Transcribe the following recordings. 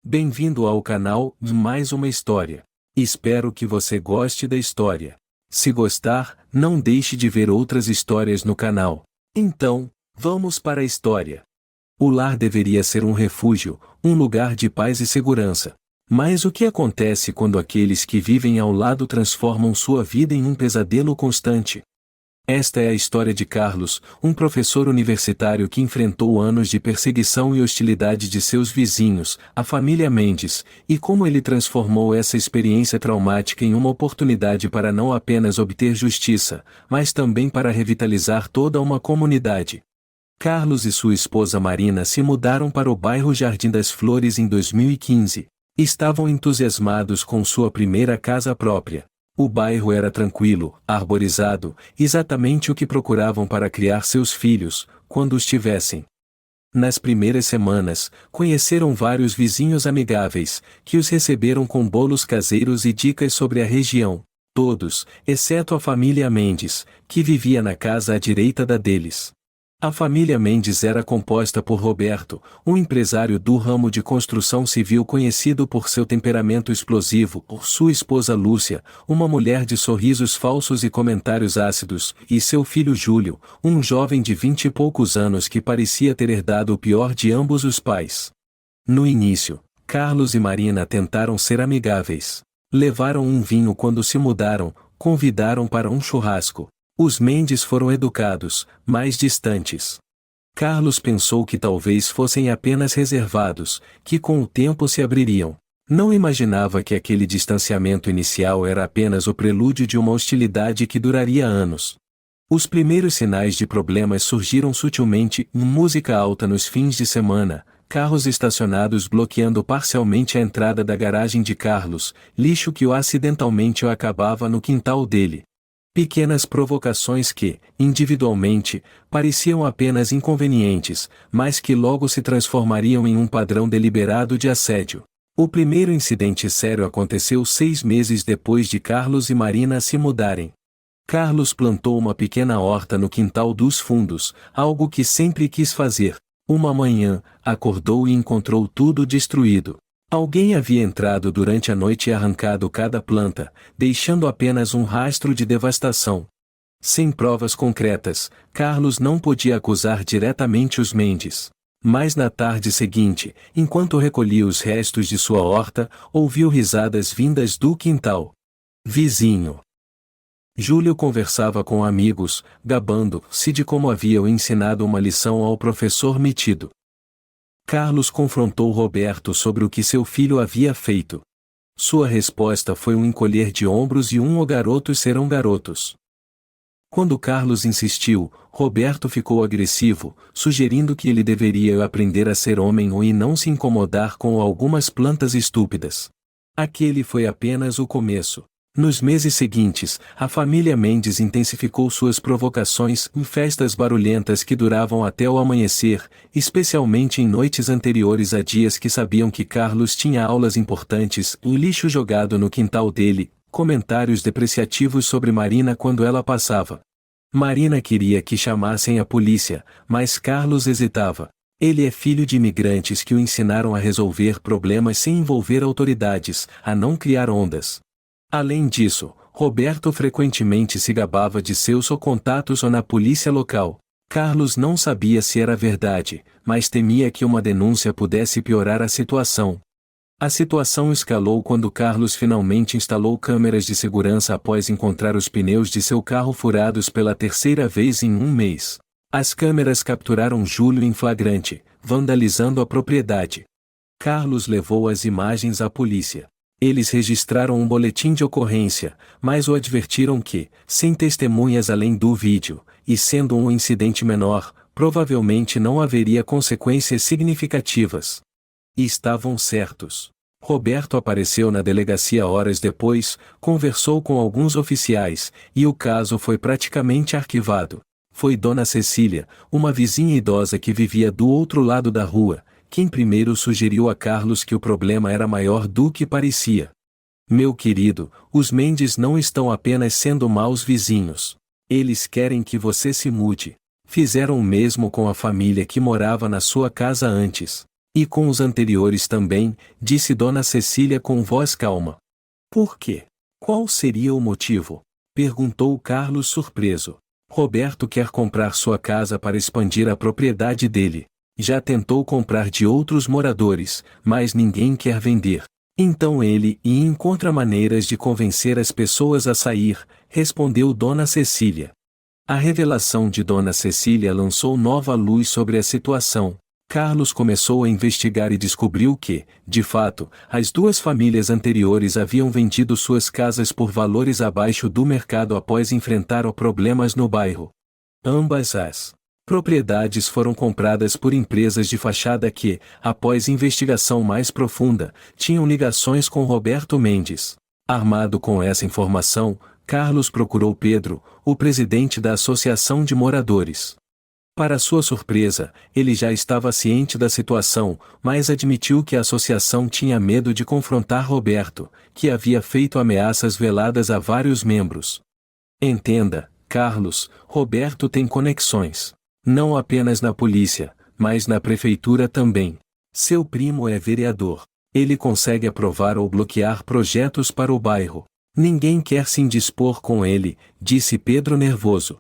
Bem-vindo ao canal de mais uma história. Espero que você goste da história. Se gostar, não deixe de ver outras histórias no canal. Então, vamos para a história. O lar deveria ser um refúgio, um lugar de paz e segurança. Mas o que acontece quando aqueles que vivem ao lado transformam sua vida em um pesadelo constante? Esta é a história de Carlos, um professor universitário que enfrentou anos de perseguição e hostilidade de seus vizinhos, a família Mendes, e como ele transformou essa experiência traumática em uma oportunidade para não apenas obter justiça, mas também para revitalizar toda uma comunidade. Carlos e sua esposa Marina se mudaram para o bairro Jardim das Flores em 2015. Estavam entusiasmados com sua primeira casa própria. O bairro era tranquilo, arborizado, exatamente o que procuravam para criar seus filhos, quando os tivessem. Nas primeiras semanas, conheceram vários vizinhos amigáveis, que os receberam com bolos caseiros e dicas sobre a região. Todos, exceto a família Mendes, que vivia na casa à direita da deles. A família Mendes era composta por Roberto, um empresário do ramo de construção civil conhecido por seu temperamento explosivo, por sua esposa Lúcia, uma mulher de sorrisos falsos e comentários ácidos, e seu filho Júlio, um jovem de 20 e poucos anos que parecia ter herdado o pior de ambos os pais. No início, Carlos e Marina tentaram ser amigáveis. Levaram um vinho quando se mudaram, convidaram para um churrasco. Os Mendes foram educados, mas distantes. Carlos pensou que talvez fossem apenas reservados, que com o tempo se abririam. Não imaginava que aquele distanciamento inicial era apenas o prelúdio de uma hostilidade que duraria anos. Os primeiros sinais de problemas surgiram sutilmente, música alta nos fins de semana, carros estacionados bloqueando parcialmente a entrada da garagem de Carlos, lixo que acidentalmente acabava no quintal dele. Pequenas provocações que, individualmente, pareciam apenas inconvenientes, mas que logo se transformariam em um padrão deliberado de assédio. O primeiro incidente sério aconteceu 6 meses depois de Carlos e Marina se mudarem. Carlos plantou uma pequena horta no quintal dos fundos, algo que sempre quis fazer. Uma manhã, acordou e encontrou tudo destruído. Alguém havia entrado durante a noite e arrancado cada planta, deixando apenas um rastro de devastação. Sem provas concretas, Carlos não podia acusar diretamente os Mendes. Mas na tarde seguinte, enquanto recolhia os restos de sua horta, ouviu risadas vindas do quintal. Vizinho. Júlio conversava com amigos, gabando-se de como havia ensinado uma lição ao professor metido. Carlos confrontou Roberto sobre o que seu filho havia feito. Sua resposta foi um encolher de ombros e "o garotos serão garotos". Quando Carlos insistiu, Roberto ficou agressivo, sugerindo que ele deveria aprender a ser homem e não se incomodar com algumas plantas estúpidas. Aquele foi apenas o começo. Nos meses seguintes, a família Mendes intensificou suas provocações em festas barulhentas que duravam até o amanhecer, especialmente em noites anteriores a dias que sabiam que Carlos tinha aulas importantes, o lixo jogado no quintal dele, comentários depreciativos sobre Marina quando ela passava. Marina queria que chamassem a polícia, mas Carlos hesitava. Ele é filho de imigrantes que o ensinaram a resolver problemas sem envolver autoridades, a não criar ondas. Além disso, Roberto frequentemente se gabava de seus contatos na polícia local. Carlos não sabia se era verdade, mas temia que uma denúncia pudesse piorar a situação. A situação escalou quando Carlos finalmente instalou câmeras de segurança após encontrar os pneus de seu carro furados pela terceira vez em um mês. As câmeras capturaram Júlio em flagrante, vandalizando a propriedade. Carlos levou as imagens à polícia. Eles registraram um boletim de ocorrência, mas o advertiram que, sem testemunhas além do vídeo, e sendo um incidente menor, provavelmente não haveria consequências significativas. E estavam certos. Roberto apareceu na delegacia horas depois, conversou com alguns oficiais, e o caso foi praticamente arquivado. Foi Dona Cecília, uma vizinha idosa que vivia do outro lado da rua, quem primeiro sugeriu a Carlos que o problema era maior do que parecia. Meu querido, os Mendes não estão apenas sendo maus vizinhos. Eles querem que você se mude. Fizeram o mesmo com a família que morava na sua casa antes. E com os anteriores também, disse Dona Cecília com voz calma. Por quê? Qual seria o motivo? Perguntou Carlos surpreso. Roberto quer comprar sua casa para expandir a propriedade dele. Já tentou comprar de outros moradores, mas ninguém quer vender. Então ele encontra maneiras de convencer as pessoas a sair, respondeu Dona Cecília. A revelação de Dona Cecília lançou nova luz sobre a situação. Carlos começou a investigar e descobriu que, de fato, as duas famílias anteriores haviam vendido suas casas por valores abaixo do mercado após enfrentar problemas no bairro. Ambas as propriedades foram compradas por empresas de fachada que, após investigação mais profunda, tinham ligações com Roberto Mendes. Armado com essa informação, Carlos procurou Pedro, o presidente da Associação de Moradores. Para sua surpresa, ele já estava ciente da situação, mas admitiu que a associação tinha medo de confrontar Roberto, que havia feito ameaças veladas a vários membros. Entenda, Carlos, Roberto tem conexões. Não apenas na polícia, mas na prefeitura também. Seu primo é vereador. Ele consegue aprovar ou bloquear projetos para o bairro. Ninguém quer se indispor com ele, disse Pedro nervoso.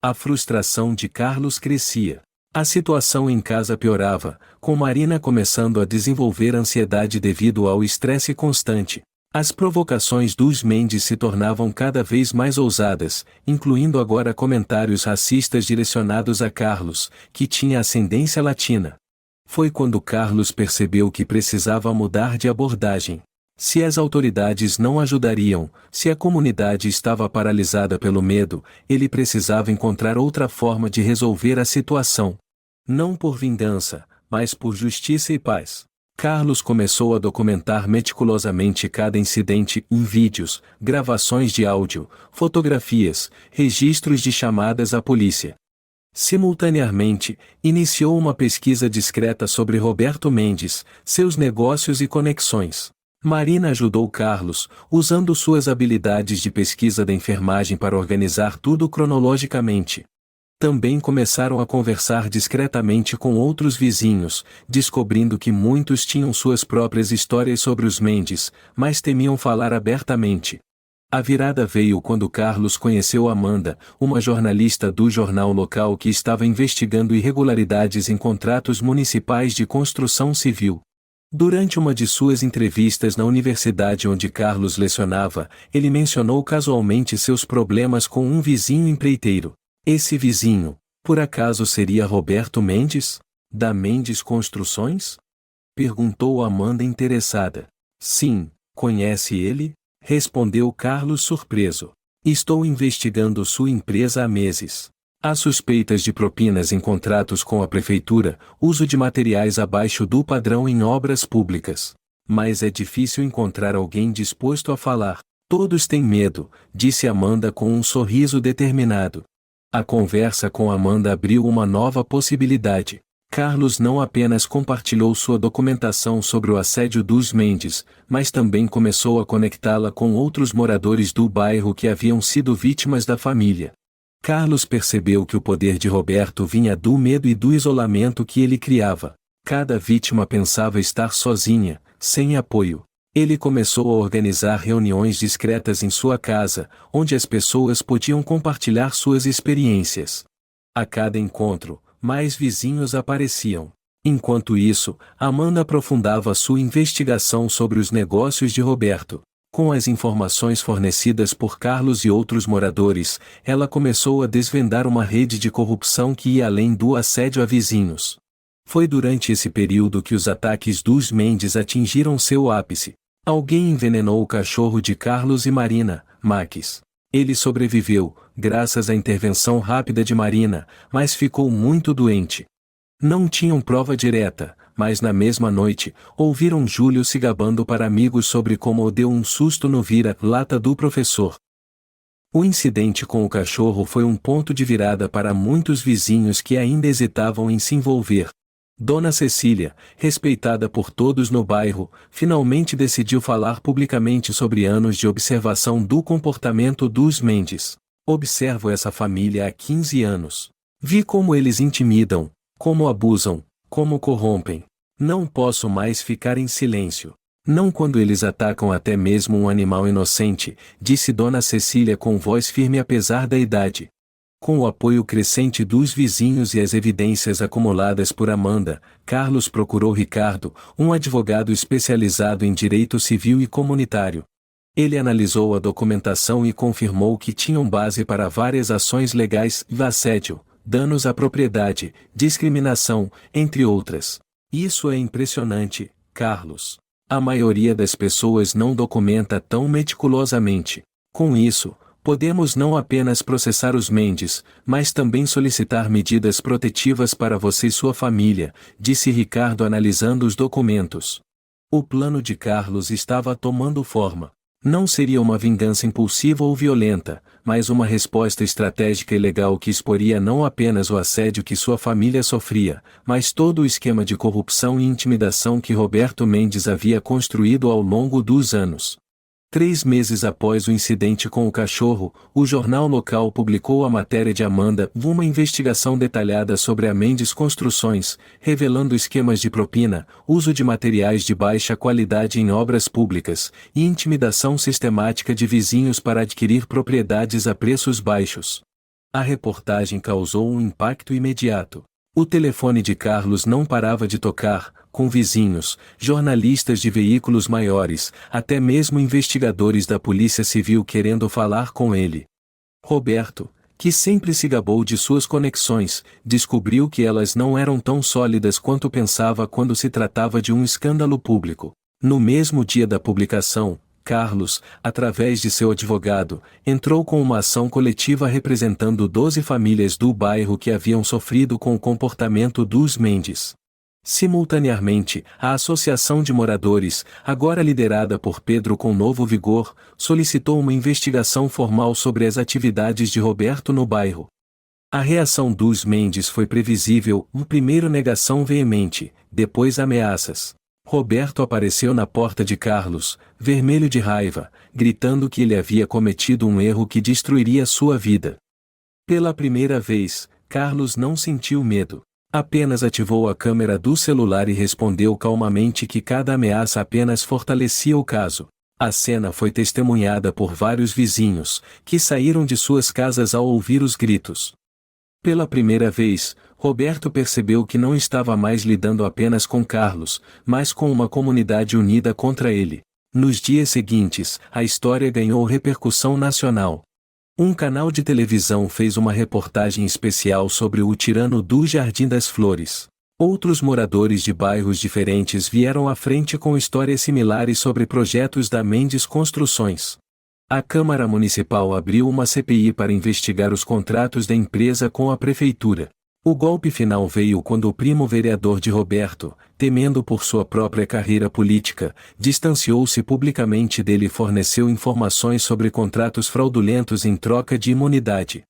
A frustração de Carlos crescia. A situação em casa piorava, com Marina começando a desenvolver ansiedade devido ao estresse constante. As provocações dos Mendes se tornavam cada vez mais ousadas, incluindo agora comentários racistas direcionados a Carlos, que tinha ascendência latina. Foi quando Carlos percebeu que precisava mudar de abordagem. Se as autoridades não ajudariam, se a comunidade estava paralisada pelo medo, ele precisava encontrar outra forma de resolver a situação. Não por vingança, mas por justiça e paz. Carlos começou a documentar meticulosamente cada incidente em vídeos, gravações de áudio, fotografias, registros de chamadas à polícia. Simultaneamente, iniciou uma pesquisa discreta sobre Roberto Mendes, seus negócios e conexões. Marina ajudou Carlos, usando suas habilidades de pesquisa da enfermagem para organizar tudo cronologicamente. Também começaram a conversar discretamente com outros vizinhos, descobrindo que muitos tinham suas próprias histórias sobre os Mendes, mas temiam falar abertamente. A virada veio quando Carlos conheceu Amanda, uma jornalista do jornal local que estava investigando irregularidades em contratos municipais de construção civil. Durante uma de suas entrevistas na universidade onde Carlos lecionava, ele mencionou casualmente seus problemas com um vizinho empreiteiro. Esse vizinho, por acaso seria Roberto Mendes? Da Mendes Construções? Perguntou Amanda interessada. Sim, conhece ele? Respondeu Carlos surpreso. Estou investigando sua empresa há meses. Há suspeitas de propinas em contratos com a prefeitura, uso de materiais abaixo do padrão em obras públicas. Mas é difícil encontrar alguém disposto a falar. Todos têm medo, disse Amanda com um sorriso determinado. A conversa com Amanda abriu uma nova possibilidade. Carlos não apenas compartilhou sua documentação sobre o assédio dos Mendes, mas também começou a conectá-la com outros moradores do bairro que haviam sido vítimas da família. Carlos percebeu que o poder de Roberto vinha do medo e do isolamento que ele criava. Cada vítima pensava estar sozinha, sem apoio. Ele começou a organizar reuniões discretas em sua casa, onde as pessoas podiam compartilhar suas experiências. A cada encontro, mais vizinhos apareciam. Enquanto isso, Amanda aprofundava sua investigação sobre os negócios de Roberto. Com as informações fornecidas por Carlos e outros moradores, ela começou a desvendar uma rede de corrupção que ia além do assédio a vizinhos. Foi durante esse período que os ataques dos Mendes atingiram seu ápice. Alguém envenenou o cachorro de Carlos e Marina, Max. Ele sobreviveu, graças à intervenção rápida de Marina, mas ficou muito doente. Não tinham prova direta, mas na mesma noite, ouviram Júlio se gabando para amigos sobre como o deu um susto no vira-lata do professor. O incidente com o cachorro foi um ponto de virada para muitos vizinhos que ainda hesitavam em se envolver. Dona Cecília, respeitada por todos no bairro, finalmente decidiu falar publicamente sobre anos de observação do comportamento dos Mendes. Observo essa família há 15 anos. Vi como eles intimidam, como abusam, como corrompem. Não posso mais ficar em silêncio. Não quando eles atacam até mesmo um animal inocente, disse Dona Cecília com voz firme apesar da idade. Com o apoio crescente dos vizinhos e as evidências acumuladas por Amanda, Carlos procurou Ricardo, um advogado especializado em direito civil e comunitário. Ele analisou a documentação e confirmou que tinham base para várias ações legais, assédio, danos à propriedade, discriminação, entre outras. Isso é impressionante, Carlos. A maioria das pessoas não documenta tão meticulosamente. Com isso, podemos não apenas processar os Mendes, mas também solicitar medidas protetivas para você e sua família, disse Ricardo analisando os documentos. O plano de Carlos estava tomando forma. Não seria uma vingança impulsiva ou violenta, mas uma resposta estratégica e legal que exporia não apenas o assédio que sua família sofria, mas todo o esquema de corrupção e intimidação que Roberto Mendes havia construído ao longo dos anos. 3 meses após o incidente com o cachorro, o jornal local publicou a matéria de Amanda, uma investigação detalhada sobre a Mendes Construções, revelando esquemas de propina, uso de materiais de baixa qualidade em obras públicas, e intimidação sistemática de vizinhos para adquirir propriedades a preços baixos. A reportagem causou um impacto imediato. O telefone de Carlos não parava de tocar, com vizinhos, jornalistas de veículos maiores, até mesmo investigadores da Polícia Civil querendo falar com ele. Roberto, que sempre se gabou de suas conexões, descobriu que elas não eram tão sólidas quanto pensava quando se tratava de um escândalo público. No mesmo dia da publicação, Carlos, através de seu advogado, entrou com uma ação coletiva representando 12 famílias do bairro que haviam sofrido com o comportamento dos Mendes. Simultaneamente, a Associação de Moradores, agora liderada por Pedro com novo vigor, solicitou uma investigação formal sobre as atividades de Roberto no bairro. A reação dos Mendes foi previsível, primeiro negação veemente, depois ameaças. Roberto apareceu na porta de Carlos, vermelho de raiva, gritando que ele havia cometido um erro que destruiria sua vida. Pela primeira vez, Carlos não sentiu medo. Apenas ativou a câmera do celular e respondeu calmamente que cada ameaça apenas fortalecia o caso. A cena foi testemunhada por vários vizinhos, que saíram de suas casas ao ouvir os gritos. Pela primeira vez, Roberto percebeu que não estava mais lidando apenas com Carlos, mas com uma comunidade unida contra ele. Nos dias seguintes, a história ganhou repercussão nacional. Um canal de televisão fez uma reportagem especial sobre o tirano do Jardim das Flores. Outros moradores de bairros diferentes vieram à frente com histórias similares sobre projetos da Mendes Construções. A Câmara Municipal abriu uma CPI para investigar os contratos da empresa com a prefeitura. O golpe final veio quando o primo vereador de Roberto, temendo por sua própria carreira política, distanciou-se publicamente dele e forneceu informações sobre contratos fraudulentos em troca de imunidade.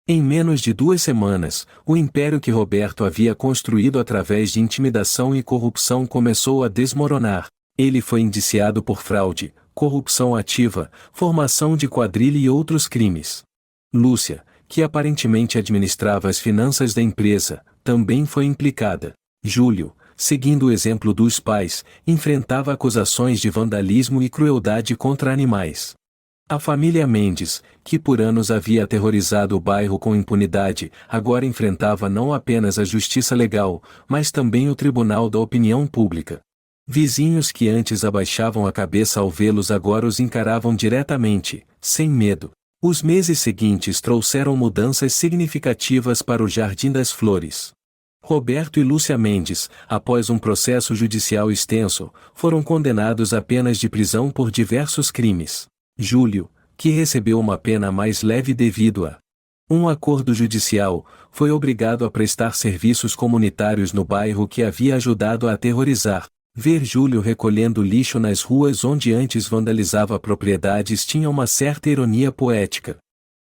Em menos de 2 semanas, o império que Roberto havia construído através de intimidação e corrupção começou a desmoronar. Ele foi indiciado por fraude, corrupção ativa, formação de quadrilha e outros crimes. Lúcia, que aparentemente administrava as finanças da empresa, também foi implicada. Júlio, seguindo o exemplo dos pais, enfrentava acusações de vandalismo e crueldade contra animais. A família Mendes, que por anos havia aterrorizado o bairro com impunidade, agora enfrentava não apenas a justiça legal, mas também o tribunal da opinião pública. Vizinhos que antes abaixavam a cabeça ao vê-los agora os encaravam diretamente, sem medo. Os meses seguintes trouxeram mudanças significativas para o Jardim das Flores. Roberto e Lúcia Mendes, após um processo judicial extenso, foram condenados a penas de prisão por diversos crimes. Júlio, que recebeu uma pena mais leve devido a um acordo judicial, foi obrigado a prestar serviços comunitários no bairro que havia ajudado a aterrorizar. Ver Júlio recolhendo lixo nas ruas onde antes vandalizava propriedades tinha uma certa ironia poética.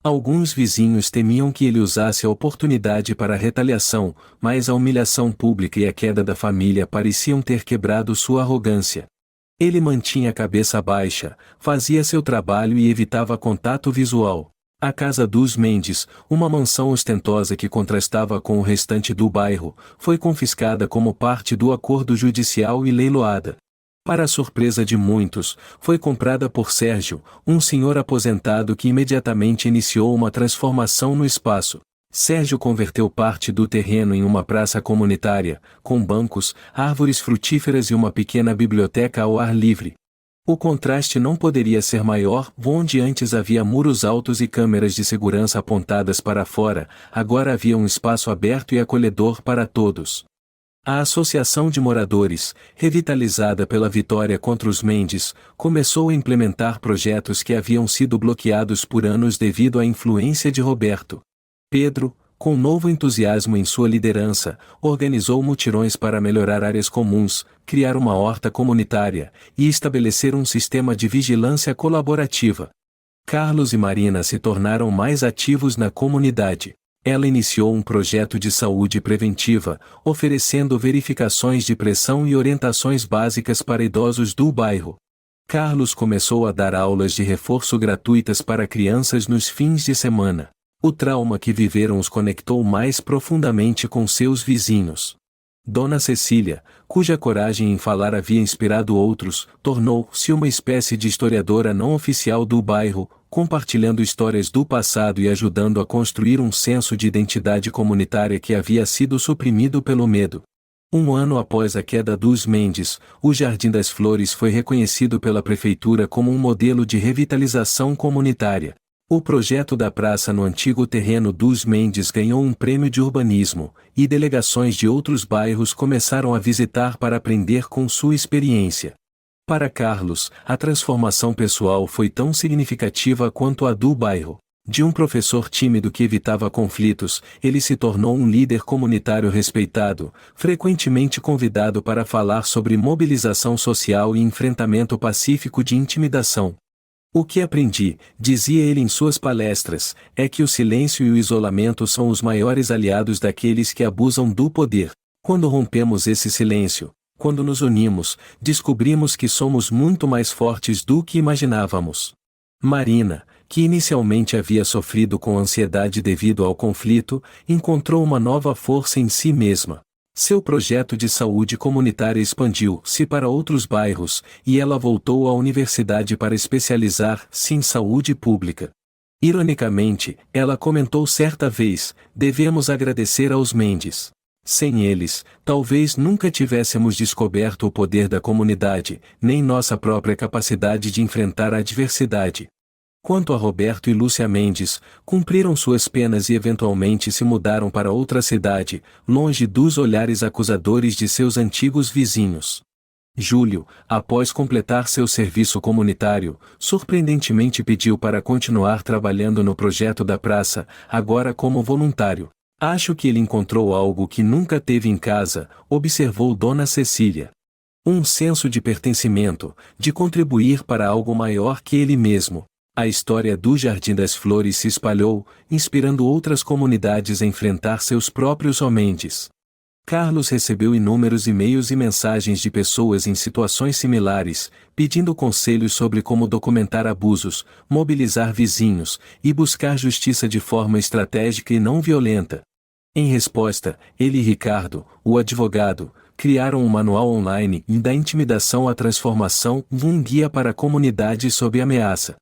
Alguns vizinhos temiam que ele usasse a oportunidade para retaliação, mas a humilhação pública e a queda da família pareciam ter quebrado sua arrogância. Ele mantinha a cabeça baixa, fazia seu trabalho e evitava contato visual. A casa dos Mendes, uma mansão ostentosa que contrastava com o restante do bairro, foi confiscada como parte do acordo judicial e leiloada. Para a surpresa de muitos, foi comprada por Sérgio, um senhor aposentado que imediatamente iniciou uma transformação no espaço. Sérgio converteu parte do terreno em uma praça comunitária, com bancos, árvores frutíferas e uma pequena biblioteca ao ar livre. O contraste não poderia ser maior, onde antes havia muros altos e câmeras de segurança apontadas para fora, agora havia um espaço aberto e acolhedor para todos. A Associação de Moradores, revitalizada pela vitória contra os Mendes, começou a implementar projetos que haviam sido bloqueados por anos devido à influência de Roberto. Pedro, com novo entusiasmo em sua liderança, organizou mutirões para melhorar áreas comuns, criar uma horta comunitária e estabelecer um sistema de vigilância colaborativa. Carlos e Marina se tornaram mais ativos na comunidade. Ela iniciou um projeto de saúde preventiva, oferecendo verificações de pressão e orientações básicas para idosos do bairro. Carlos começou a dar aulas de reforço gratuitas para crianças nos fins de semana. O trauma que viveram os conectou mais profundamente com seus vizinhos. Dona Cecília, cuja coragem em falar havia inspirado outros, tornou-se uma espécie de historiadora não oficial do bairro, compartilhando histórias do passado e ajudando a construir um senso de identidade comunitária que havia sido suprimido pelo medo. Um ano após a queda dos Mendes, o Jardim das Flores foi reconhecido pela prefeitura como um modelo de revitalização comunitária. O projeto da praça no antigo terreno dos Mendes ganhou um prêmio de urbanismo, e delegações de outros bairros começaram a visitar para aprender com sua experiência. Para Carlos, a transformação pessoal foi tão significativa quanto a do bairro. De um professor tímido que evitava conflitos, ele se tornou um líder comunitário respeitado, frequentemente convidado para falar sobre mobilização social e enfrentamento pacífico de intimidação. O que aprendi, dizia ele em suas palestras, é que o silêncio e o isolamento são os maiores aliados daqueles que abusam do poder. Quando rompemos esse silêncio, quando nos unimos, descobrimos que somos muito mais fortes do que imaginávamos. Marina, que inicialmente havia sofrido com ansiedade devido ao conflito, encontrou uma nova força em si mesma. Seu projeto de saúde comunitária expandiu-se para outros bairros, e ela voltou à universidade para especializar-se em saúde pública. Ironicamente, ela comentou certa vez: devemos agradecer aos Mendes. Sem eles, talvez nunca tivéssemos descoberto o poder da comunidade, nem nossa própria capacidade de enfrentar a adversidade. Quanto a Roberto e Lúcia Mendes, cumpriram suas penas e eventualmente se mudaram para outra cidade, longe dos olhares acusadores de seus antigos vizinhos. Júlio, após completar seu serviço comunitário, surpreendentemente pediu para continuar trabalhando no projeto da praça, agora como voluntário. Acho que ele encontrou algo que nunca teve em casa, observou Dona Cecília. Um senso de pertencimento, de contribuir para algo maior que ele mesmo. A história do Jardim das Flores se espalhou, inspirando outras comunidades a enfrentar seus próprios Mendes. Carlos recebeu inúmeros e-mails e mensagens de pessoas em situações similares, pedindo conselhos sobre como documentar abusos, mobilizar vizinhos e buscar justiça de forma estratégica e não violenta. Em resposta, ele e Ricardo, o advogado, criaram um manual online da intimidação à transformação, um guia para a comunidade sob ameaça.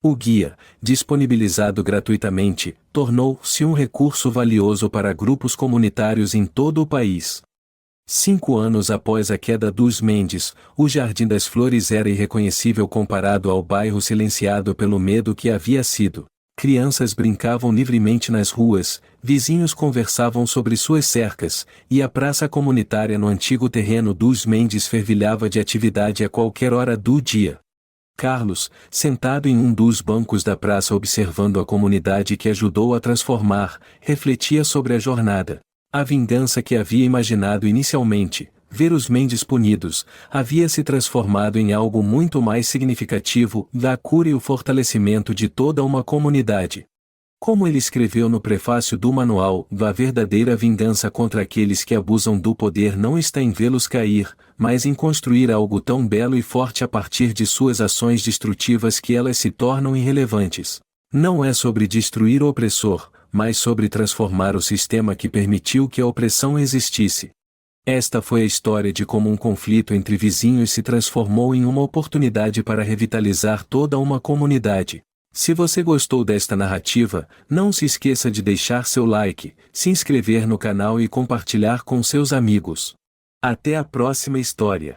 O guia, disponibilizado gratuitamente, tornou-se um recurso valioso para grupos comunitários em todo o país. 5 anos após a queda dos Mendes, o Jardim das Flores era irreconhecível comparado ao bairro silenciado pelo medo que havia sido. Crianças brincavam livremente nas ruas, vizinhos conversavam sobre suas cercas, e a praça comunitária no antigo terreno dos Mendes fervilhava de atividade a qualquer hora do dia. Carlos, sentado em um dos bancos da praça observando a comunidade que ajudou a transformar, refletia sobre a jornada. A vingança que havia imaginado inicialmente, ver os Mendes punidos, havia se transformado em algo muito mais significativo, da cura e o fortalecimento de toda uma comunidade. Como ele escreveu no prefácio do manual, a verdadeira vingança contra aqueles que abusam do poder não está em vê-los cair, mas em construir algo tão belo e forte a partir de suas ações destrutivas que elas se tornam irrelevantes. Não é sobre destruir o opressor, mas sobre transformar o sistema que permitiu que a opressão existisse. Esta foi a história de como um conflito entre vizinhos se transformou em uma oportunidade para revitalizar toda uma comunidade. Se você gostou desta narrativa, não se esqueça de deixar seu like, se inscrever no canal e compartilhar com seus amigos. Até a próxima história.